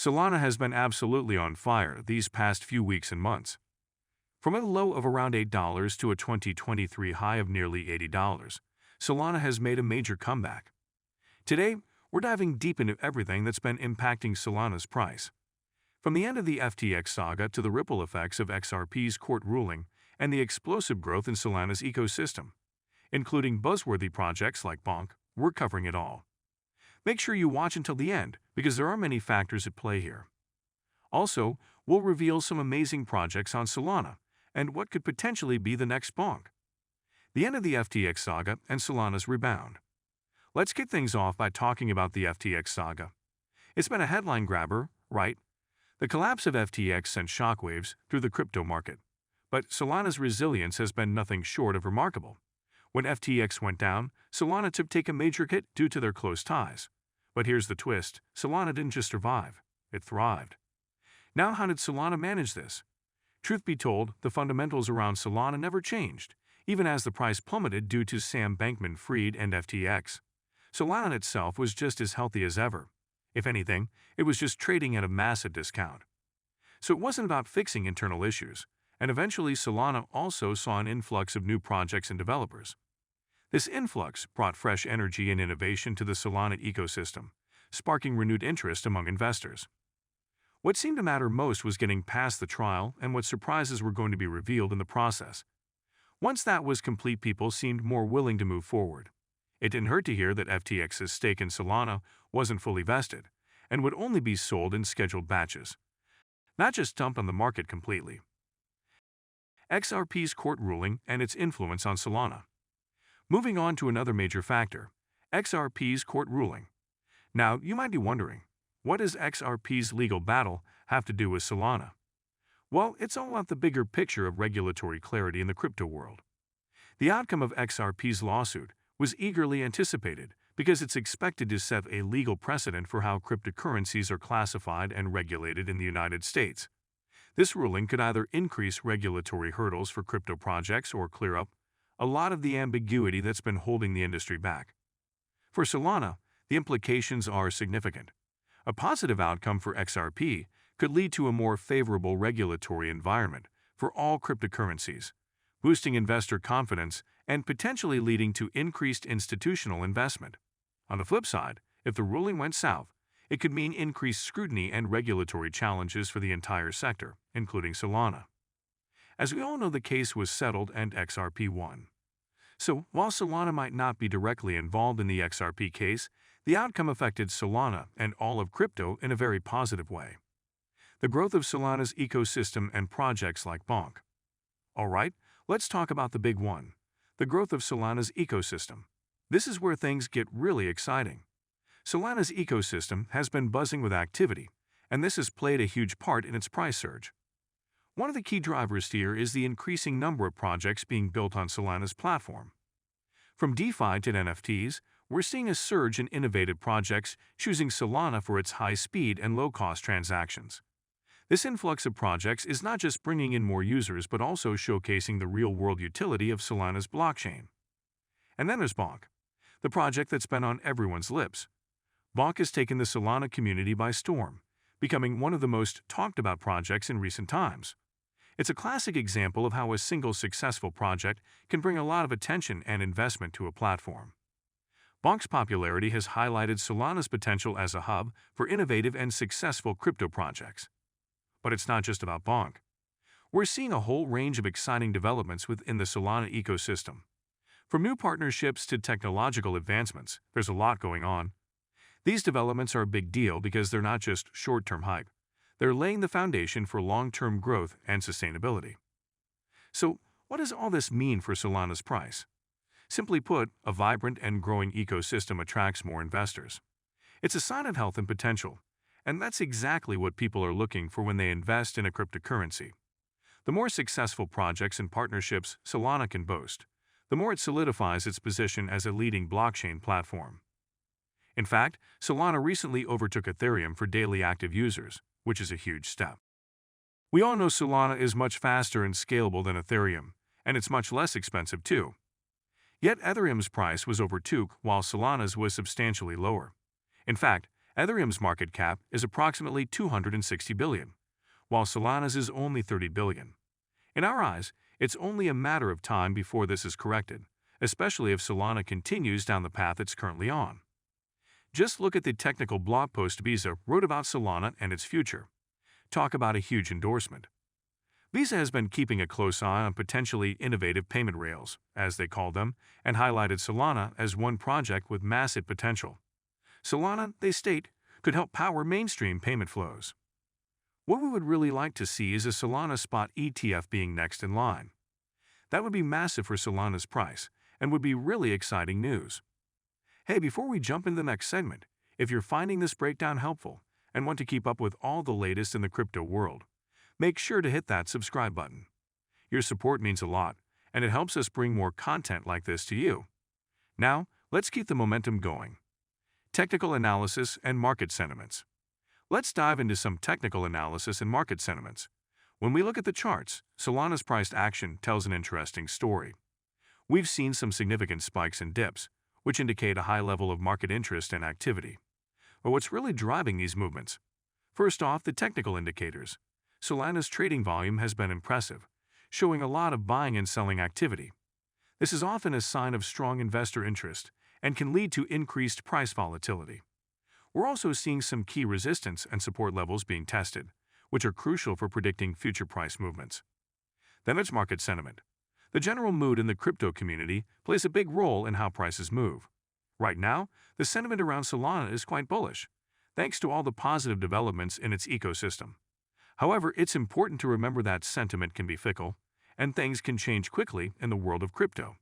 Solana has been absolutely on fire these past few weeks and months. From a low of around $8 to a 2023 high of nearly $80, Solana has made a major comeback. Today, we're diving deep into everything that's been impacting Solana's price. From the end of the FTX saga to the ripple effects of XRP's court ruling and the explosive growth in Solana's ecosystem, including buzzworthy projects like Bonk, we're covering it all. Make sure you watch until the end because there are many factors at play here. Also, we'll reveal some amazing projects on Solana and what could potentially be the next Bonk. The end of the FTX saga and Solana's rebound. Let's kick things off by talking about the FTX saga. It's been a headline grabber, right? The collapse of FTX sent shockwaves through the crypto market, but Solana's resilience has been nothing short of remarkable. When FTX went down, Solana took a major hit due to their close ties. But here's the twist, Solana didn't just survive, it thrived. Now how did Solana manage this? Truth be told, the fundamentals around Solana never changed, even as the price plummeted due to Sam Bankman-Fried and FTX. Solana itself was just as healthy as ever. If anything, it was just trading at a massive discount. So it wasn't about fixing internal issues, and eventually Solana also saw an influx of new projects and developers. This influx brought fresh energy and innovation to the Solana ecosystem, sparking renewed interest among investors. What seemed to matter most was getting past the trial and what surprises were going to be revealed in the process. Once that was complete, people seemed more willing to move forward. It didn't hurt to hear that FTX's stake in Solana wasn't fully vested and would only be sold in scheduled batches, not just dumped on the market completely. XRP's court ruling and its influence on Solana. Moving on to another major factor, XRP's court ruling. Now, you might be wondering, what does XRP's legal battle have to do with Solana? Well, it's all about the bigger picture of regulatory clarity in the crypto world. The outcome of XRP's lawsuit was eagerly anticipated because it's expected to set a legal precedent for how cryptocurrencies are classified and regulated in the United States. This ruling could either increase regulatory hurdles for crypto projects or clear up a lot of the ambiguity that's been holding the industry back. For Solana, the implications are significant. A positive outcome for XRP could lead to a more favorable regulatory environment for all cryptocurrencies, boosting investor confidence and potentially leading to increased institutional investment. On the flip side, if the ruling went south, it could mean increased scrutiny and regulatory challenges for the entire sector, including Solana. As we all know, the case was settled and XRP won. So, while Solana might not be directly involved in the XRP case, the outcome affected Solana and all of crypto in a very positive way. The growth of Solana's ecosystem and projects like Bonk. Alright, let's talk about the big one, the growth of Solana's ecosystem. This is where things get really exciting. Solana's ecosystem has been buzzing with activity, and this has played a huge part in its price surge. One of the key drivers here is the increasing number of projects being built on Solana's platform. From DeFi to NFTs, we're seeing a surge in innovative projects choosing Solana for its high speed and low-cost transactions. This influx of projects is not just bringing in more users but also showcasing the real-world utility of Solana's blockchain. And then there's Bonk, the project that's been on everyone's lips. Bonk has taken the Solana community by storm, becoming one of the most talked-about projects in recent times. It's a classic example of how a single successful project can bring a lot of attention and investment to a platform. Bonk's popularity has highlighted Solana's potential as a hub for innovative and successful crypto projects. But it's not just about Bonk. We're seeing a whole range of exciting developments within the Solana ecosystem. From new partnerships to technological advancements, there's a lot going on. These developments are a big deal because they're not just short-term hype. They're laying the foundation for long-term growth and sustainability. So, what does all this mean for Solana's price? Simply put, a vibrant and growing ecosystem attracts more investors. It's a sign of health and potential, and that's exactly what people are looking for when they invest in a cryptocurrency. The more successful projects and partnerships Solana can boast, the more it solidifies its position as a leading blockchain platform. In fact, Solana recently overtook Ethereum for daily active users, which is a huge step. We all know Solana is much faster and scalable than Ethereum, and it's much less expensive too. Yet Ethereum's price was over 2x, while Solana's was substantially lower. In fact, Ethereum's market cap is approximately 260 billion, while Solana's is only 30 billion. In our eyes, it's only a matter of time before this is corrected, especially if Solana continues down the path it's currently on. Just look at the technical blog post Visa wrote about Solana and its future. Talk about a huge endorsement. Visa has been keeping a close eye on potentially innovative payment rails, as they call them, and highlighted Solana as one project with massive potential. Solana, they state, could help power mainstream payment flows. What we would really like to see is a Solana spot ETF being next in line. That would be massive for Solana's price and would be really exciting news. Hey, before we jump into the next segment, if you're finding this breakdown helpful and want to keep up with all the latest in the crypto world, make sure to hit that subscribe button. Your support means a lot, and it helps us bring more content like this to you. Now, let's keep the momentum going. Technical analysis and market sentiments. Let's dive into some technical analysis and market sentiments. When we look at the charts, Solana's price action tells an interesting story. We've seen some significant spikes and dips, which indicate a high level of market interest and activity. But what's really driving these movements? First off, the technical indicators. Solana's trading volume has been impressive, showing a lot of buying and selling activity. This is often a sign of strong investor interest and can lead to increased price volatility. We're also seeing some key resistance and support levels being tested, which are crucial for predicting future price movements. Then there's market sentiment. The general mood in the crypto community plays a big role in how prices move. Right now, the sentiment around Solana is quite bullish, thanks to all the positive developments in its ecosystem. However, it's important to remember that sentiment can be fickle, and things can change quickly in the world of crypto.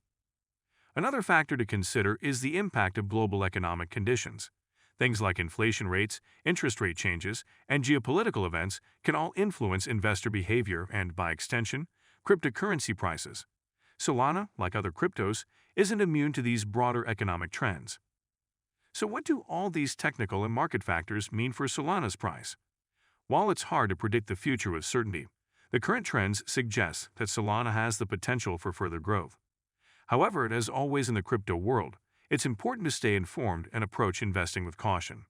Another factor to consider is the impact of global economic conditions. Things like inflation rates, interest rate changes, and geopolitical events can all influence investor behavior and, by extension, cryptocurrency prices. Solana, like other cryptos, isn't immune to these broader economic trends. So what do all these technical and market factors mean for Solana's price? While it's hard to predict the future with certainty, the current trends suggest that Solana has the potential for further growth. However, as always in the crypto world, it's important to stay informed and approach investing with caution.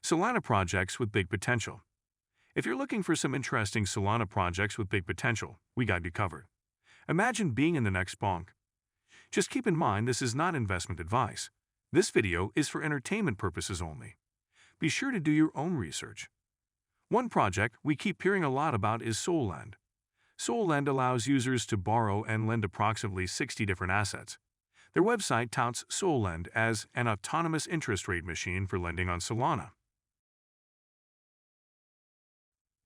Solana projects with big potential. If you're looking for some interesting Solana projects with big potential, we got you covered. Imagine being in the next bonk. Just keep in mind this is not investment advice. This video is for entertainment purposes only. Be sure to do your own research. One project we keep hearing a lot about is Solana. Solana allows users to borrow and lend approximately 60 different assets. Their website touts Solana as an autonomous interest rate machine for lending on Solana.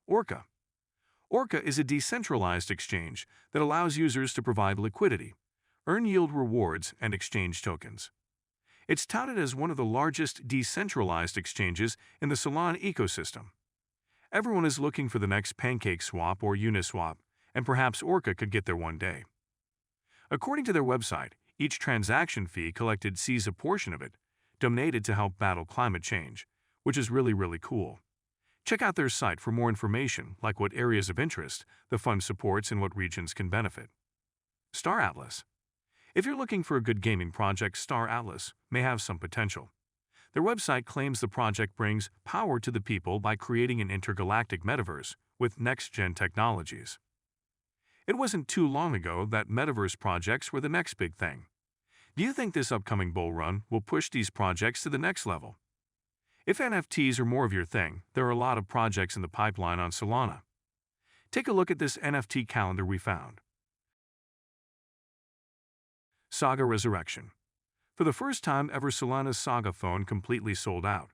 Orca. Orca is a decentralized exchange that allows users to provide liquidity, earn yield rewards, and exchange tokens. It's touted as one of the largest decentralized exchanges in the Solana ecosystem. Everyone is looking for the next PancakeSwap or Uniswap, and perhaps Orca could get there one day. According to their website, each transaction fee collected sees a portion of it donated to help battle climate change, which is really cool. Check out their site for more information, like what areas of interest the fund supports and what regions can benefit. Star Atlas. If you're looking for a good gaming project, Star Atlas may have some potential. Their website claims the project brings power to the people by creating an intergalactic metaverse with next-gen technologies. It wasn't too long ago that metaverse projects were the next big thing. Do you think this upcoming bull run will push these projects to the next level? If NFTs are more of your thing, there are a lot of projects in the pipeline on Solana. Take a look at this NFT calendar we found. Saga Resurrection. For the first time ever, Solana's Saga phone completely sold out.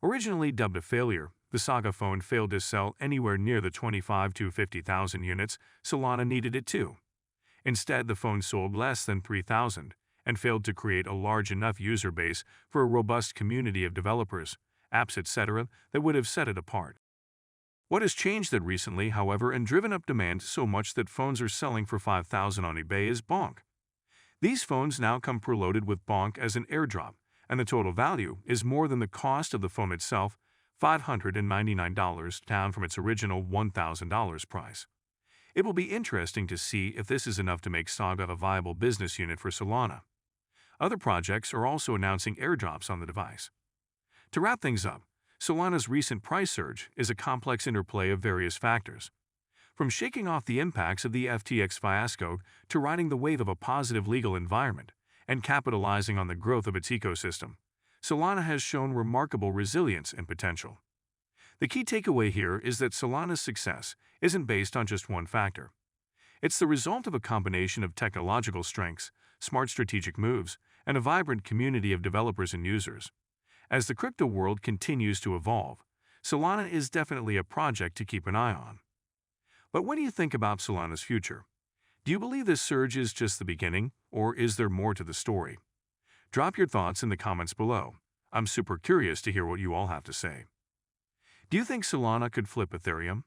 Originally dubbed a failure, the Saga phone failed to sell anywhere near the 25,000 to 50,000 units Solana needed it to. Instead, the phone sold less than 3,000 and failed to create a large enough user base for a robust community of developers, apps, etc. that would have set it apart. What has changed that recently, however, and driven up demand so much that phones are selling for 5,000 on eBay is Bonk. These phones now come preloaded with Bonk as an airdrop, and the total value is more than the cost of the phone itself, $599, down from its original $1,000 price. It will be interesting to see if this is enough to make Saga a viable business unit for Solana. Other projects are also announcing airdrops on the device. To wrap things up, Solana's recent price surge is a complex interplay of various factors. From shaking off the impacts of the FTX fiasco to riding the wave of a positive legal environment and capitalizing on the growth of its ecosystem, Solana has shown remarkable resilience and potential. The key takeaway here is that Solana's success isn't based on just one factor. It's the result of a combination of technological strengths, smart strategic moves, and a vibrant community of developers and users. As the crypto world continues to evolve, Solana is definitely a project to keep an eye on. But what do you think about Solana's future? Do you believe this surge is just the beginning, or is there more to the story? Drop your thoughts in the comments below. I'm super curious to hear what you all have to say. Do you think Solana could flip Ethereum?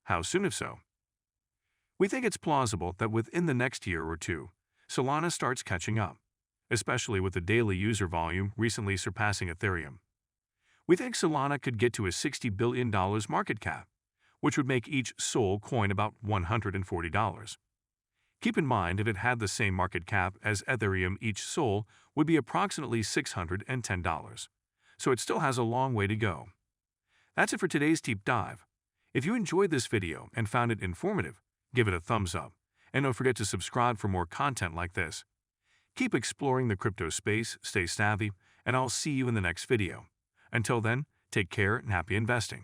How soon if so? We think it's plausible that within the next year or two, Solana starts catching up, especially with the daily user volume recently surpassing Ethereum. We think Solana could get to a $60 billion market cap, which would make each SOL coin about $140. Keep in mind, if it had the same market cap as Ethereum, each SOL would be approximately $610, so it still has a long way to go. That's it for today's deep dive. If you enjoyed this video and found it informative, give it a thumbs up, and don't forget to subscribe for more content like this. Keep exploring the crypto space, stay savvy, and I'll see you in the next video. Until then, take care and happy investing.